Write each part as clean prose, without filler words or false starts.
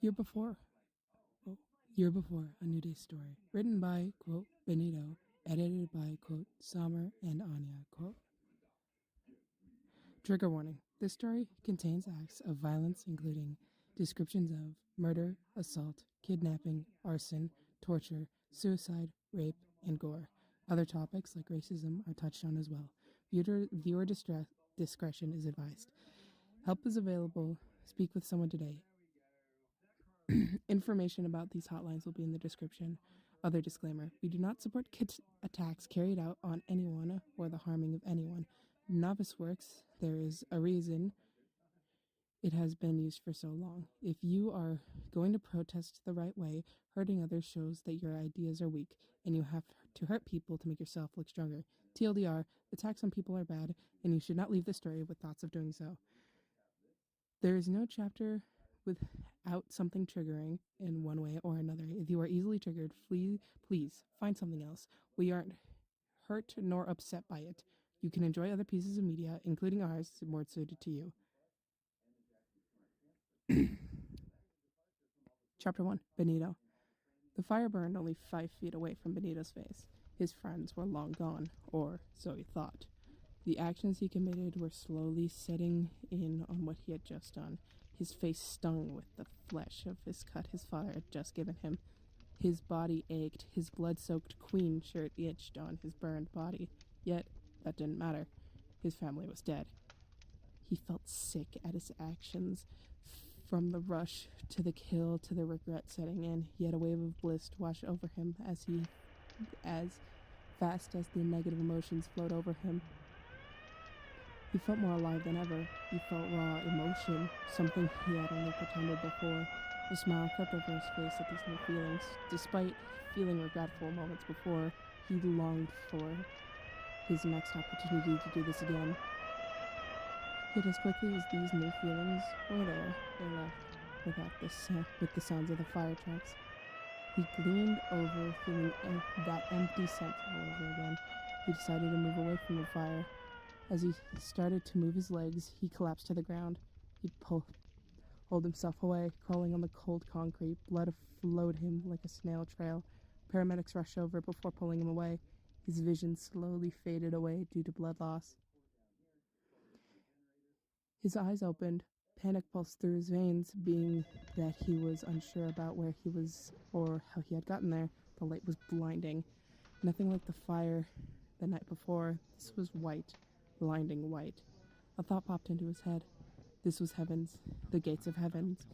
Year before, oh, Year before, a New Day story, written by quote Benito, edited by quote Summer and Anya quote. Trigger warning: this story contains acts of violence, including descriptions of murder, assault, kidnapping, arson, torture, suicide, rape, and gore. Other topics like racism are touched on as well. Viewer discretion is advised. Help is available. Speak with someone today. Information about these hotlines will be in the description. Other disclaimer: we do not support attacks carried out on anyone or the harming of anyone. Novice works, there is a reason it has been used for so long. If you are going to protest the right way, hurting others shows that your ideas are weak, and you have to hurt people to make yourself look stronger. TLDR, attacks on people are bad, and you should not leave the story with thoughts of doing so. There is no chapter without something triggering in one way or another. If you are easily triggered, please find something else. We aren't hurt nor upset by it. You can enjoy other pieces of media, including ours, more suited to you. Chapter 1: Benito. The fire burned only 5 feet away from Benito's face. His friends were long gone, or so he thought. The actions he committed were slowly setting in on what he had just done. His face stung with the flesh of his cut his father had just given him. His body ached. His blood-soaked queen shirt itched on his burned body. Yet, that didn't matter. His family was dead. He felt sick at his actions. From the rush to the kill to the regret setting in, yet a wave of bliss washed over him as fast as the negative emotions flowed over him. He felt more alive than ever. He felt raw emotion, something he had only pretended before. A smile crept over his face at these new feelings. Despite feeling regretful moments before, he longed for his next opportunity to do this again. Yet as quickly as these new feelings were there, they left with the sounds of the fire trucks. He leaned over, feeling that empty sense all over again. He decided to move away from the fire. As he started to move his legs, he collapsed to the ground. He pulled himself away, crawling on the cold concrete. Blood flowed him like a snail trail. Paramedics rushed over before pulling him away. His vision slowly faded away due to blood loss. His eyes opened. Panic pulsed through his veins, being that he was unsure about where he was or how he had gotten there. The light was blinding. Nothing like the fire the night before. This was white, blinding white. A thought popped into his head. This was heavens, the gates of heavens,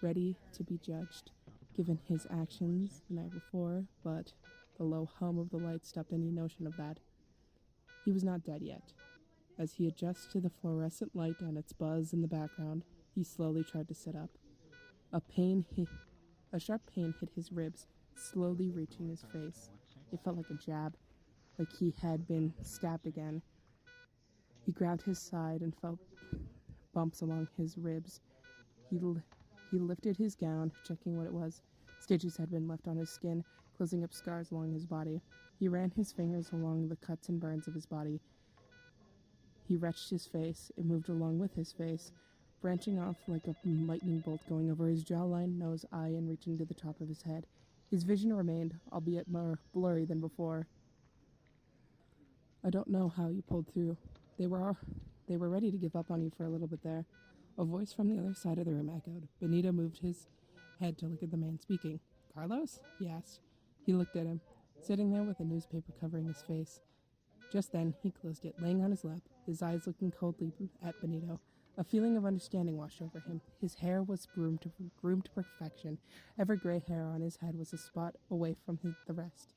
ready to be judged, given his actions the night before, but the low hum of the light stopped any notion of that. He was not dead yet. As he adjusted to the fluorescent light and its buzz in the background, he slowly tried to sit up. A sharp pain hit his ribs, slowly reaching his face. It felt like a jab, like he had been stabbed again. He grabbed his side and felt bumps along his ribs. He lifted his gown, checking what it was. Stitches had been left on his skin, closing up scars along his body. He ran his fingers along the cuts and burns of his body. He wrenched his face. It moved along with his face, branching off like a lightning bolt going over his jawline, nose, eye, and reaching to the top of his head. His vision remained, albeit more blurry than before. I don't know how you pulled through. They were ready to give up on you for a little bit there. A voice from the other side of the room echoed. Benito moved his head to look at the man speaking. Carlos? He asked. He looked at him, sitting there with a newspaper covering his face. Just then, he closed it, laying on his lap, his eyes looking coldly at Benito. A feeling of understanding washed over him. His hair was groomed to perfection. Every gray hair on his head was a spot away from the rest.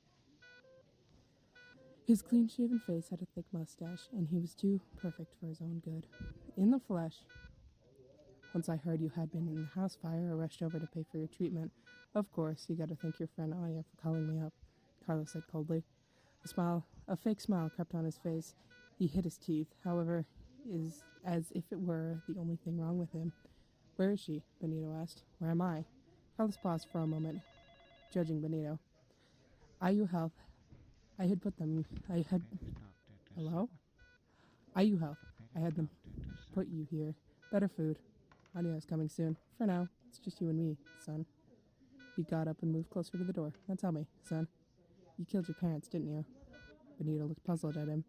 His clean-shaven face had a thick mustache, and he was too perfect for his own good. In the flesh, once I heard you had been in the house fire, I rushed over to pay for your treatment. Of course, you gotta thank your friend Anya for calling me up, Carlos said coldly. A fake smile crept on his face. He hit his teeth, however, as if it were the only thing wrong with him. Where is she? Benito asked. Where am I? Carlos paused for a moment, judging Benito. IU Health. Hello? IU Health. I had them put you here. Better food. Anya is coming soon. For now. It's just you and me, son. He got up and moved closer to the door. Now tell me, son. You killed your parents, didn't you? Benito looked puzzled at him.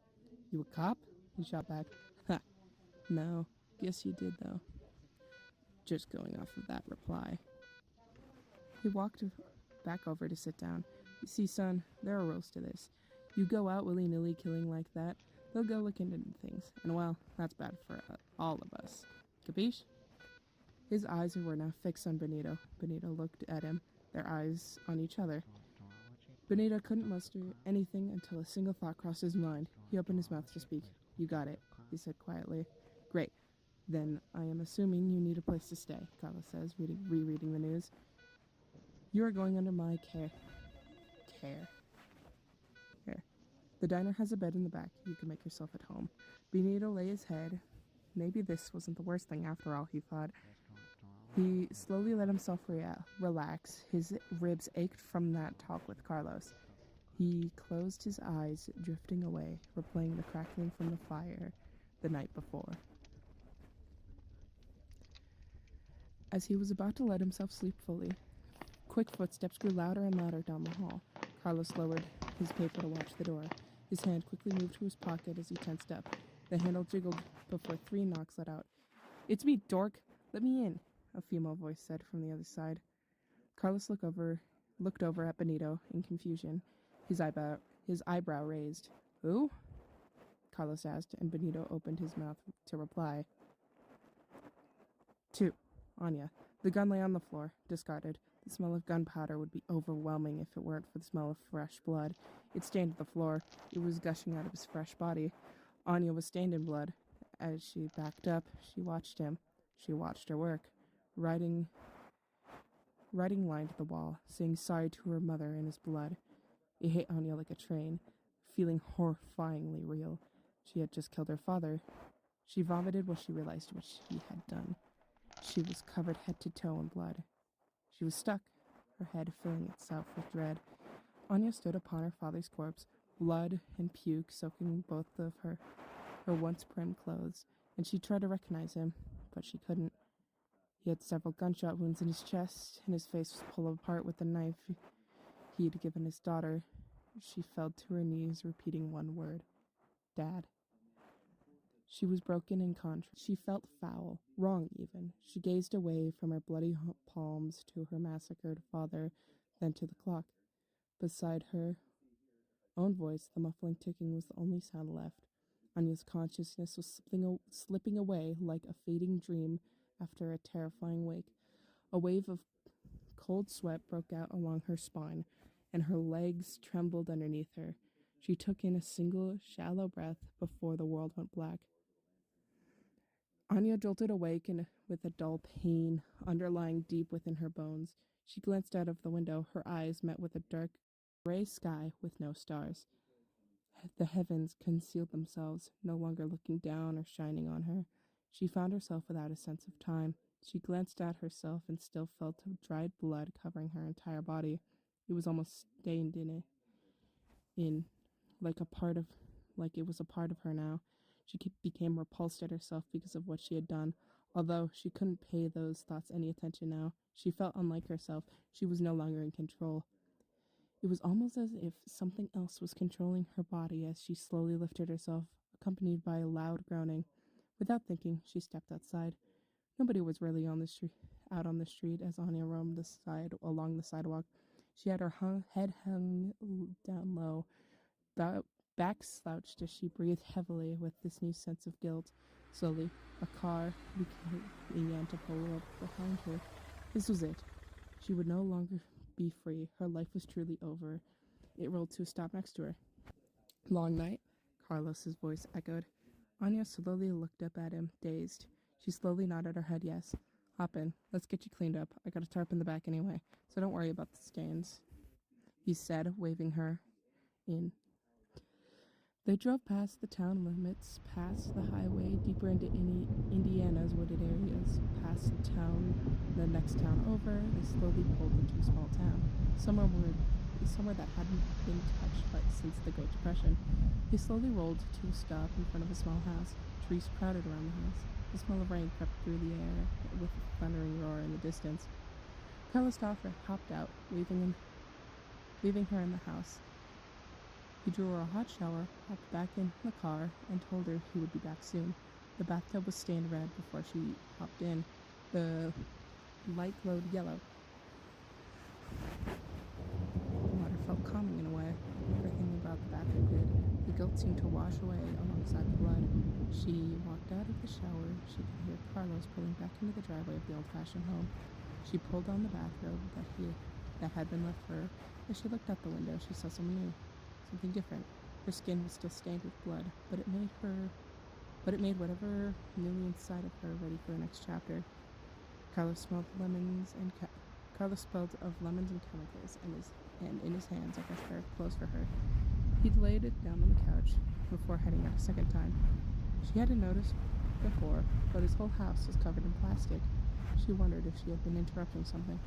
You a cop? He shot back. Ha! No. Guess you did, though. Just going off of that reply. He walked back over to sit down. You see, son, there are rules to this. You go out willy-nilly killing like that, they'll go looking into things. And well, that's bad for all of us. Capiche? His eyes were now fixed on Benito. Benito looked at him, their eyes on each other. Benito couldn't muster anything until a single thought crossed his mind. He opened his mouth to speak. You got it, he said quietly. Great. Then I am assuming you need a place to stay, Carlos says, rereading the news. You are going under my care. Here. The diner has a bed in the back. You can make yourself at home. Benito lay his head. Maybe this wasn't the worst thing after all, he thought. He slowly let himself relax. His ribs ached from that talk with Carlos. He closed his eyes, drifting away, replaying the crackling from the fire the night before. As he was about to let himself sleep fully, quick footsteps grew louder and louder down the hall. Carlos lowered his paper to watch the door. His hand quickly moved to his pocket as he tensed up. The handle jiggled before 3 knocks let out. It's me, dork. Let me in, a female voice said from the other side. Carlos looked over at Benito in confusion, his eyebrow raised. Who? Carlos asked, and Benito opened his mouth to reply. 2. Anya. The gun lay on the floor, discarded. The smell of gunpowder would be overwhelming if it weren't for the smell of fresh blood. It stained the floor. It was gushing out of his fresh body. Anya was stained in blood. As she backed up, she watched him. She watched her work, writing lined the wall, saying sorry to her mother in his blood. It hit Anya like a train, feeling horrifyingly real. She had just killed her father. She vomited when she realized what she had done. She was covered head to toe in blood. She was stuck, her head filling itself with dread. Anya stood upon her father's corpse, blood and puke soaking both of her once prim clothes, and she tried to recognize him, but she couldn't. He had several gunshot wounds in his chest, and his face was pulled apart with the knife he had given his daughter. She fell to her knees, repeating one word. Dad. She was broken and contrite. She felt foul, wrong even. She gazed away from her bloody palms to her massacred father, then to the clock. Beside her own voice, the muffling ticking was the only sound left. Anya's consciousness was slipping away like a fading dream after a terrifying wake. A wave of cold sweat broke out along her spine, and her legs trembled underneath her. She took in a single, shallow breath before the world went black. Anya jolted awake and with a dull pain underlying deep within her bones. She glanced out of the window. Her eyes met with a dark gray sky with no stars. The heavens concealed themselves, no longer looking down or shining on her. She found herself without a sense of time. She glanced at herself and still felt dried blood covering her entire body. It was almost stained like it was a part of her now. She became repulsed at herself because of what she had done. Although she couldn't pay those thoughts any attention now, she felt unlike herself. She was no longer in control. It was almost as if something else was controlling her body as she slowly lifted herself, accompanied by a loud groaning. Without thinking, she stepped outside. Nobody was really out on the street as Anya roamed along the sidewalk. She had her head hung down low, back slouched as she breathed heavily with this new sense of guilt. Slowly, a car began to pull up behind her. This was it. She would no longer be free. Her life was truly over. It rolled to a stop next to her. Long night? Carlos's voice echoed. Anya slowly looked up at him, dazed. She slowly nodded her head yes. Hop in. Let's get you cleaned up. I got a tarp in the back anyway, so don't worry about the stains, he said, waving her in. They drove past the town limits, past the highway, deeper into Indiana's wooded areas. Past the next town over, they slowly pulled into a small town, somewhere that hadn't been touched since the Great Depression. They slowly rolled to a stop in front of a small house. Trees crowded around the house. The smell of rain crept through the air with a thundering roar in the distance. Carlos Stauffer hopped out, leaving her in the house. He drew her a hot shower, hopped back in the car, and told her he would be back soon. The bathtub was stained red before she hopped in. The light glowed yellow. The water felt calming in a way. Everything about the bathroom did. The guilt seemed to wash away alongside the blood. She walked out of the shower. She could hear Carlos pulling back into the driveway of the old-fashioned home. She pulled on the bathrobe that had been left for her. As she looked out the window, she saw something new, something different. Her skin was still stained with blood, but it made whatever knew inside of her ready for the next chapter. Carlos smelled of lemons and chemicals, and in his hands a fresh pair of clothes for her. He laid it down on the couch before heading out a second time. She hadn't noticed before, but his whole house was covered in plastic. She wondered if she had been interrupting something.